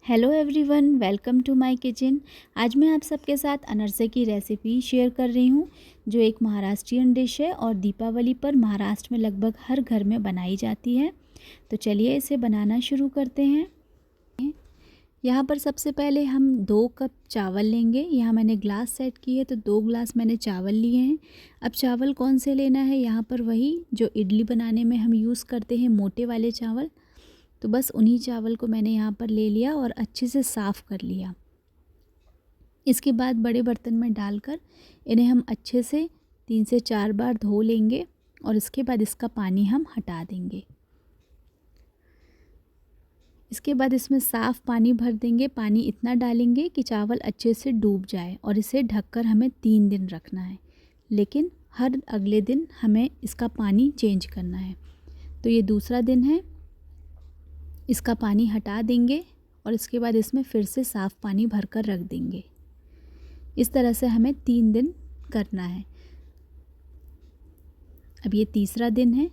Hello everyone, welcome to my kitchen. आज मैं आप सबके साथ अनरसे की रेसिपी शेयर कर रही हूँ, जो एक महाराष्ट्रियन डिश है और दीपावली पर महाराष्ट्र में लगभग हर घर में बनाई जाती है। तो चलिए इसे बनाना शुरू करते हैं। यहाँ पर सबसे पहले हम 2 कप चावल लेंगे। यहाँ मैंने ग्लास सेट की है तो 2 ग्लास मैंने चावल लिए हैं। अब चावल कौन से लेना है, यहाँ पर वही जो इडली बनाने में हम यूज़ करते हैं, मोटे वाले चावल। तो बस उन्हीं चावल को मैंने यहाँ पर ले लिया और अच्छे से साफ़ कर लिया। इसके बाद बड़े बर्तन में डालकर इन्हें हम अच्छे से 3 से 4 बार धो लेंगे और इसके बाद इसका पानी हम हटा देंगे। इसके बाद इसमें साफ़ पानी भर देंगे। पानी इतना डालेंगे कि चावल अच्छे से डूब जाए और इसे ढककर हमें 3 दिन रखना है, लेकिन हर अगले दिन हमें इसका पानी चेंज करना है। तो ये दूसरा दिन है। इसका पानी हटा देंगे और इसके बाद इसमें फिर से साफ़ पानी भरकर रख देंगे। इस तरह से हमें 3 दिन करना है। अब ये तीसरा दिन है।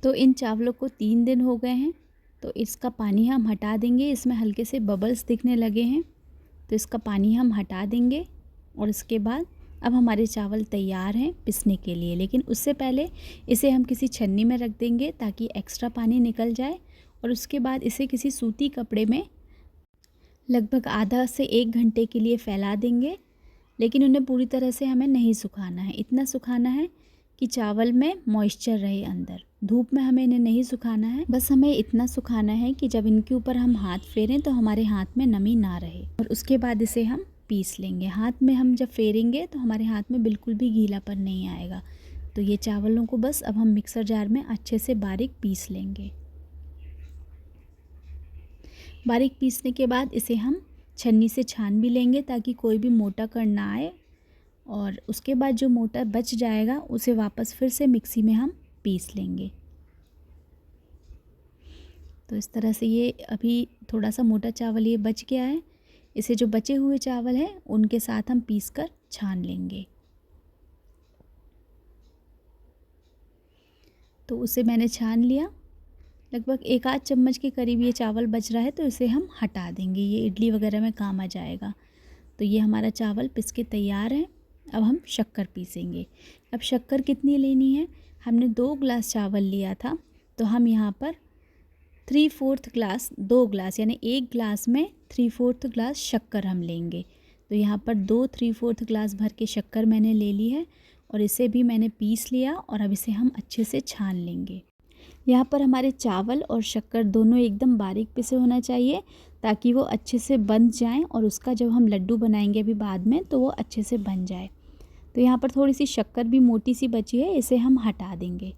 तो इन चावलों को 3 दिन हो गए हैं, तो इसका पानी हम हटा देंगे। इसमें हल्के से बबल्स दिखने लगे हैं, तो इसका पानी हम हटा देंगे और इसके बाद अब हमारे चावल तैयार हैं पिसने के लिए। लेकिन उससे पहले इसे हम किसी छन्नी में रख देंगे ताकि एक्स्ट्रा पानी निकल जाए और उसके बाद इसे किसी सूती कपड़े में लगभग आधा से 1 घंटे के लिए फैला देंगे। लेकिन उन्हें पूरी तरह से हमें नहीं सुखाना है। इतना सुखाना है कि चावल में मॉइस्चर रहे अंदर। धूप में हमें इन्हें नहीं सुखाना है। बस हमें इतना सुखाना है कि जब इनके ऊपर हम हाथ फेरें तो हमारे हाथ में नमी ना रहे। और उसके बाद इसे हम पीस लेंगे। हाथ में हम जब फेरेंगे तो हमारे हाथ में बिल्कुल भी गीलापन नहीं आएगा। तो ये चावलों को बस अब हम मिक्सर जार में अच्छे से बारीक पीस लेंगे। बारीक पीसने के बाद इसे हम छन्नी से छान भी लेंगे ताकि कोई भी मोटा कण ना आए। और उसके बाद जो मोटा बच जाएगा उसे वापस फिर से मिक्सी में हम पीस लेंगे। तो इस तरह से ये अभी थोड़ा सा मोटा चावल ये बच गया है। इसे जो बचे हुए चावल हैं उनके साथ हम पीसकर छान लेंगे। तो उसे मैंने छान लिया। लगभग 1 आध चम्मच के करीब ये चावल बच रहा है, तो इसे हम हटा देंगे। ये इडली वगैरह में काम आ जाएगा। तो ये हमारा चावल पिस के तैयार है। अब हम शक्कर पीसेंगे। अब शक्कर कितनी लेनी है, हमने 2 ग्लास चावल लिया था, तो हम यहाँ पर 3/4 ग्लास, 2 ग्लास यानी 1 ग्लास में 3/4 ग्लास शक्कर हम लेंगे। तो यहाँ पर 2 3/4 ग्लास भर के शक्कर मैंने ले ली है और इसे भी मैंने पीस लिया और अब इसे हम अच्छे से छान लेंगे। यहाँ पर हमारे चावल और शक्कर दोनों एकदम बारीक पिसे होना चाहिए ताकि वो अच्छे से बंध जाएं और उसका जब हम लड्डू बनाएंगे अभी बाद में तो वो अच्छे से बन जाए। तो यहाँ पर थोड़ी सी शक्कर भी मोटी सी बची है, इसे हम हटा देंगे।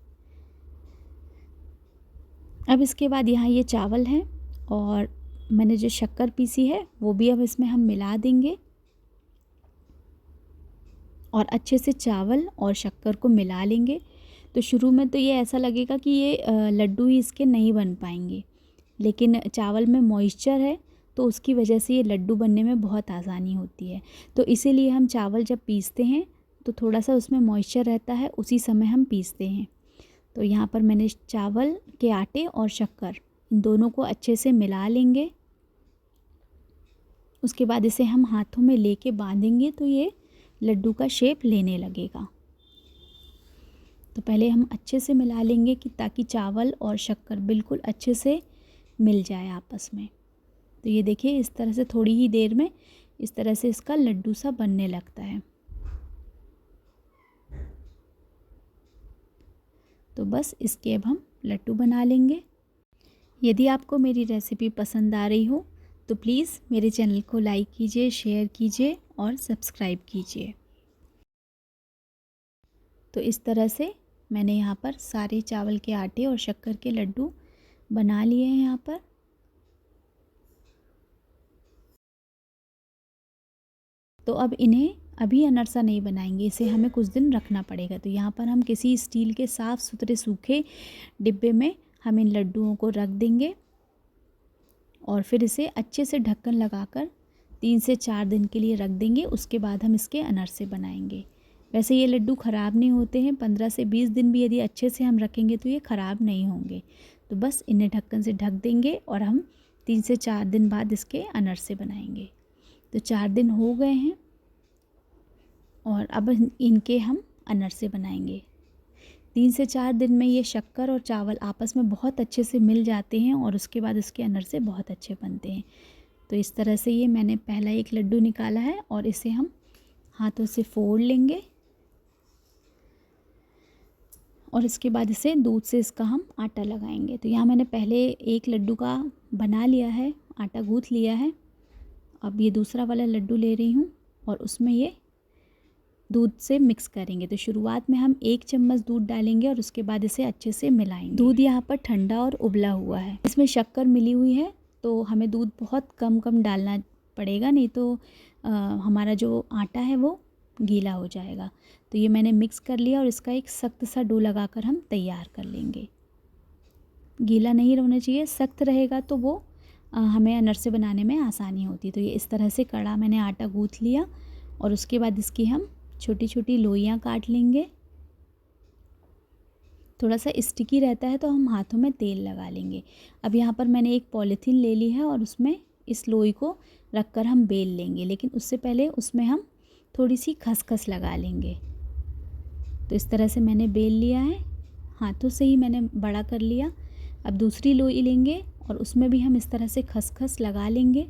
अब इसके बाद यहाँ ये चावल हैं और मैंने जो शक्कर पीसी है वो भी अब इसमें हम मिला देंगे और अच्छे से चावल और शक्कर को मिला लेंगे। तो शुरू में तो ये ऐसा लगेगा कि ये लड्डू ही इसके नहीं बन पाएंगे, लेकिन चावल में मॉइस्चर है तो उसकी वजह से ये लड्डू बनने में बहुत आसानी होती है। तो इसीलिए हम चावल जब पीसते हैं तो थोड़ा सा उसमें मॉइस्चर रहता है, उसी समय हम पीसते हैं। तो यहाँ पर मैंने चावल के आटे और शक्कर इन दोनों को अच्छे से मिला लेंगे। उसके बाद इसे हम हाथों में लेके बांधेंगे तो ये लड्डू का शेप लेने लगेगा। तो पहले हम अच्छे से मिला लेंगे कि ताकि चावल और शक्कर बिल्कुल अच्छे से मिल जाए आपस में। तो ये देखिए इस तरह से थोड़ी ही देर में इस तरह से इसका लड्डू सा बनने लगता है। तो बस इसके अब हम लड्डू बना लेंगे। यदि आपको मेरी रेसिपी पसंद आ रही हो तो प्लीज़ मेरे चैनल को लाइक कीजिए, शेयर कीजिए और सब्सक्राइब कीजिए। तो इस तरह से मैंने यहाँ पर सारे चावल के आटे और शक्कर के लड्डू बना लिए हैं यहाँ पर। तो अब इन्हें अभी अनरसा नहीं बनाएंगे, इसे हमें कुछ दिन रखना पड़ेगा। तो यहाँ पर हम किसी स्टील के साफ़ सुथरे सूखे डिब्बे में हम इन लड्डुओं को रख देंगे और फिर इसे अच्छे से ढक्कन लगाकर 3 से 4 दिन के लिए रख देंगे। उसके बाद हम इसके अनरसे बनाएंगे। वैसे ये लड्डू ख़राब नहीं होते हैं, 15 से 20 दिन भी यदि अच्छे से हम रखेंगे तो ये ख़राब नहीं होंगे। तो बस इन्हें ढक्कन से ढक देंगे और हम 3 से 4 दिन बाद इसके अनरसे बनाएंगे। तो 4 दिन हो गए हैं और अब इनके हम अनरसे बनाएंगे। 3 से 4 दिन में ये शक्कर और चावल आपस में बहुत अच्छे से मिल जाते हैं और उसके बाद इसके अनरसे बहुत अच्छे बनते हैं। तो इस तरह से ये मैंने पहला एक लड्डू निकाला है और इसे हम हाथों से फोड़ लेंगे और इसके बाद इसे दूध से इसका हम आटा लगाएंगे। तो यहाँ मैंने पहले एक लड्डू का बना लिया है, आटा गूँथ लिया है। अब ये दूसरा वाला लड्डू ले रही हूँ और उसमें ये दूध से मिक्स करेंगे। तो शुरुआत में हम 1 चम्मच दूध डालेंगे और उसके बाद इसे अच्छे से मिलाएंगे। दूध यहाँ पर ठंडा और उबला हुआ है, इसमें शक्कर मिली हुई है, तो हमें दूध बहुत कम डालना पड़ेगा, नहीं तो हमारा जो आटा है वो गीला हो जाएगा। तो ये मैंने मिक्स कर लिया और इसका एक सख्त सा डो लगाकर हम तैयार कर लेंगे। गीला नहीं होना चाहिए, सख्त रहेगा तो वो हमें अनरसे बनाने में आसानी होती। तो ये इस तरह से कड़ा मैंने आटा गूँथ लिया और उसके बाद इसकी हम छोटी छोटी लोइयाँ काट लेंगे। थोड़ा सा स्टिकी रहता है तो हम हाथों में तेल लगा लेंगे। अब यहाँ पर मैंने एक पॉलीथीन ले ली है और उसमें इस लोई को रखकर हम बेल लेंगे, लेकिन उससे पहले उसमें हम थोड़ी सी खसखस लगा लेंगे। तो इस तरह से मैंने बेल लिया है, हाथों से ही मैंने बड़ा कर लिया। अब दूसरी लोई लेंगे और उसमें भी हम इस तरह से खसखस लगा लेंगे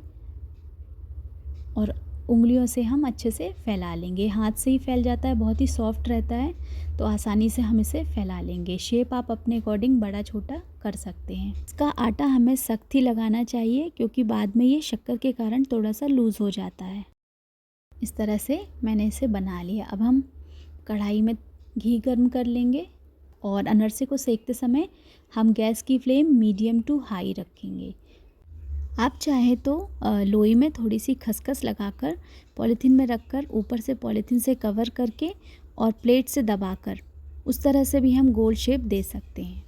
और उंगलियों से हम अच्छे से फैला लेंगे। हाथ से ही फैल जाता है, बहुत ही सॉफ्ट रहता है, तो आसानी से हम इसे फैला लेंगे। शेप आप अपने अकॉर्डिंग बड़ा छोटा कर सकते हैं। इसका आटा हमें सख्त ही लगाना चाहिए क्योंकि बाद में ये शक्कर के कारण थोड़ा सा लूज़ हो जाता है। इस तरह से मैंने इसे बना लिया। अब हम कढ़ाई में घी गर्म कर लेंगे और अनरसे को सेकते समय हम गैस की फ्लेम मीडियम टू हाई रखेंगे। आप चाहे तो लोई में थोड़ी सी खसखस लगाकर पॉलीथीन में रखकर ऊपर से पॉलीथीन से कवर करके और प्लेट से दबाकर उस तरह से भी हम गोल शेप दे सकते हैं।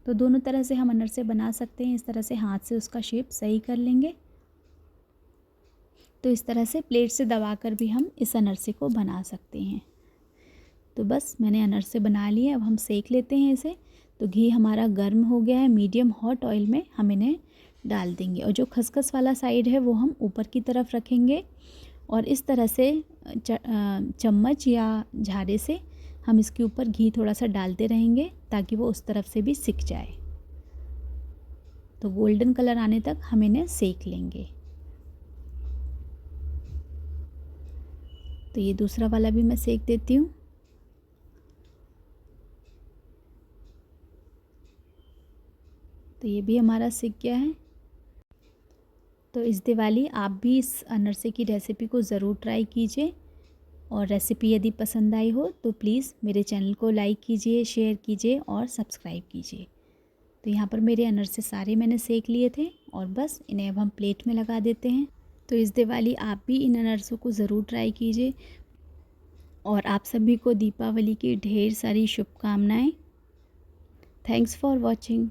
तो दोनों तरह से हम अनरसे बना सकते हैं। इस तरह से हाथ से उसका शेप सही कर लेंगे। तो इस तरह से प्लेट से दबाकर भी हम इस अनरसे को बना सकते हैं। तो बस मैंने अनरसे बना लिए, अब हम सेक लेते हैं इसे। तो घी हमारा गर्म हो गया है, मीडियम हॉट ऑयल में हम इन्हें डाल देंगे और जो खसखस वाला साइड है वो हम ऊपर की तरफ रखेंगे और इस तरह से चम्मच या झारे से हम इसके ऊपर घी थोड़ा सा डालते रहेंगे ताकि वो उस तरफ से भी सिक जाए। तो गोल्डन कलर आने तक हम इन्हें सेक लेंगे। तो ये दूसरा वाला भी मैं सेक देती हूँ। तो ये भी हमारा सीख गया है। तो इस दिवाली आप भी इस अनरसे की रेसिपी को ज़रूर ट्राई कीजिए और रेसिपी यदि पसंद आई हो तो प्लीज़ मेरे चैनल को लाइक कीजिए, शेयर कीजिए और सब्सक्राइब कीजिए। तो यहाँ पर मेरे अनरसे सारे मैंने सेक लिए थे और बस इन्हें अब हम प्लेट में लगा देते हैं। तो इस दिवाली आप भी इन अनरसों को ज़रूर ट्राई कीजिए और आप सभी को दीपावली की ढेर सारी शुभकामनाएँ। Thanks for watching.